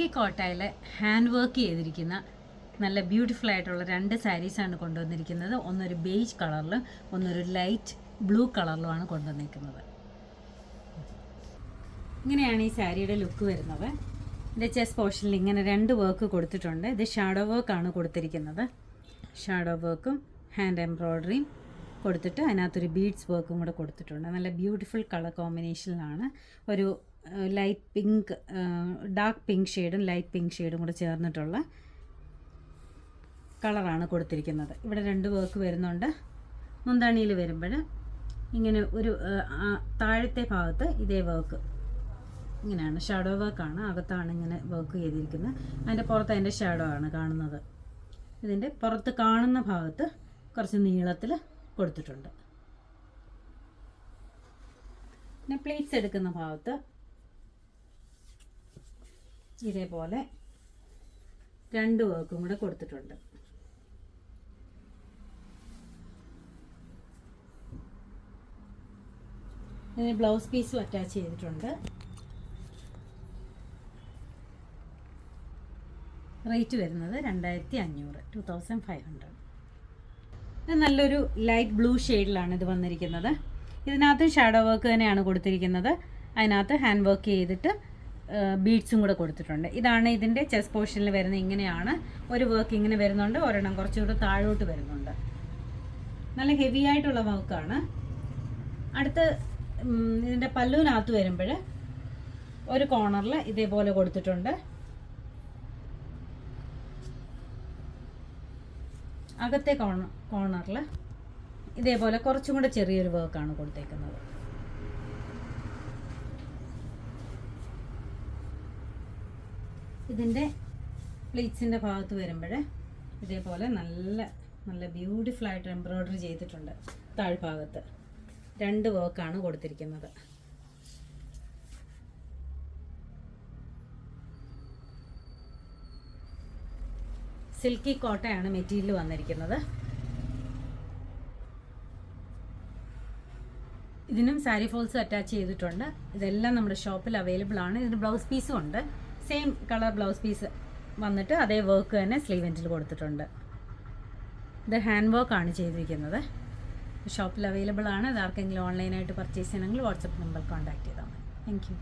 Silky കോട്ടയിൽ hand work ചെയ്തിരിക്കുന്ന നല്ല ബ്യൂട്ടിഫുൾ ആയിട്ടുള്ള 2 സാരീസാണ് കൊണ്ടുവന്നിരിക്കുന്നത്. ഒന്നൊരു ബേജ് കളറിലും ഒന്നൊരു ലൈറ്റ് ബ്ലൂ കളറിലുമാണ് കൊണ്ടുവന്നിരിക്കുന്നത്. ഇങ്ങനെയാണ് ഈ സാരിയുടെ ലുക്ക് വരുന്നത്. ഇതിൻ്റെ ചെസ്റ്റ് പോർഷനിൽ ഇങ്ങനെ 2 വർക്ക് കൊടുത്തിട്ടുണ്ട്. ഇത് ഷാഡോ വർക്കാണ് കൊടുത്തിരിക്കുന്നത്. ഷാഡോ വർക്കും ഹാൻഡ് എംബ്രോയ്ഡറിയും കൊടുത്തിട്ട് അതിനകത്തൊരു ബീഡ്സ് വർക്കും കൂടെ കൊടുത്തിട്ടുണ്ട്. നല്ല ബ്യൂട്ടിഫുൾ കളർ കോമ്പിനേഷനിലാണ് ഒരു ലൈറ്റ് പിങ്ക്, ഡാർക്ക് പിങ്ക് ഷെയ്ഡും ലൈറ്റ് പിങ്ക് ഷെയ്ഡും കൂടെ ചേർന്നിട്ടുള്ള കളറാണ് കൊടുത്തിരിക്കുന്നത്. ഇവിടെ 2 വർക്ക് വരുന്നുണ്ട്. മുന്താണിയിൽ വരുമ്പോൾ ഇങ്ങനെ ഒരു താഴത്തെ ഭാഗത്ത് ഇതേ വർക്ക് ഇങ്ങനെയാണ്, ഷാഡോ വർക്കാണ്. അകത്താണ് ഇങ്ങനെ വർക്ക് ചെയ്തിരിക്കുന്നത്. അതിൻ്റെ പുറത്ത് അതിൻ്റെ ഷാഡോ ആണ് കാണുന്നത്. ഇതിൻ്റെ പുറത്ത് കാണുന്ന ഭാഗത്ത് കുറച്ച് നീളത്തിൽ കൊടുത്തിട്ടുണ്ട്. പിന്നെ പ്ലേറ്റ്സ് എടുക്കുന്ന ഭാഗത്ത് ഇതേപോലെ 2 വർക്കും കൂടെ കൊടുത്തിട്ടുണ്ട്. ഇതിന് ബ്ലൗസ് പീസും അറ്റാച്ച് ചെയ്തിട്ടുണ്ട്. റേറ്റ് വരുന്നത് 2500. ഇത് നല്ലൊരു ലൈറ്റ് ബ്ലൂ ഷെയ്ഡിലാണ് ഇത് വന്നിരിക്കുന്നത്. ഇതിനകത്ത് ഷാഡോ വർക്ക് തന്നെയാണ് കൊടുത്തിരിക്കുന്നത്. അതിനകത്ത് ഹാൻഡ് വർക്ക് ചെയ്തിട്ട് ബീഡ്സും കൂടെ കൊടുത്തിട്ടുണ്ട്. ഇതാണ് ഇതിൻ്റെ ചെസ്റ്റ് പോർഷനിൽ വരുന്നത്. ഇങ്ങനെയാണ് ഒരു വർക്ക് ഇങ്ങനെ വരുന്നുണ്ട്, ഒരെണ്ണം കുറച്ചുകൂടെ താഴോട്ട് വരുന്നുണ്ട്. നല്ല ഹെവി ആയിട്ടുള്ള വർക്കാണ്. അടുത്ത് ഇതിൻ്റെ പല്ലുവിനകത്ത് വരുമ്പോൾ ഒരു കോർണറിൽ ഇതേപോലെ കൊടുത്തിട്ടുണ്ട്. അകത്തെ കോർണറിൽ ഇതേപോലെ കുറച്ചും കൂടെ ചെറിയൊരു വർക്കാണ് കൊടുത്തേക്കുന്നത്. ഇതിൻ്റെ പ്ലീറ്റ്സിൻ്റെ ഭാഗത്ത് വരുമ്പോൾ ഇതേപോലെ നല്ല നല്ല ബ്യൂട്ടിഫുൾ ആയിട്ട് എംബ്രോയ്ഡറി ചെയ്തിട്ടുണ്ട്. താഴ്ഭാഗത്ത് 2 വർക്കാണ് കൊടുത്തിരിക്കുന്നത്. സിൽക്കി കോട്ടയാണ് മെറ്റീരിയൽ വന്നിരിക്കുന്നത്. ഇതിനും സാരി ഫോൾസ് അറ്റാച്ച് ചെയ്തിട്ടുണ്ട്. ഇതെല്ലാം നമ്മുടെ ഷോപ്പിൽ അവൈലബിൾ ആണ്. ഇതിന് ബ്ലൗസ് പീസും ഉണ്ട്. സെയിം കളർ ബ്ലൗസ് പീസ് വന്നിട്ട് അതേ വർക്ക് തന്നെ സ്ലീവ് എൻഡിൽ കൊടുത്തിട്ടുണ്ട്. ഇത് ഹാൻഡ് വർക്കാണ് ചെയ്തിരിക്കുന്നത്. ഷോപ്പിൽ അവൈലബിൾ ആണ്. ഇത് ആർക്കെങ്കിലും ഓൺലൈനായിട്ട് പർച്ചേസ് ചെയ്യണമെങ്കിൽ വാട്സപ്പ് നമ്പർ കോൺടാക്ട് ചെയ്താൽ മതി. Thank you.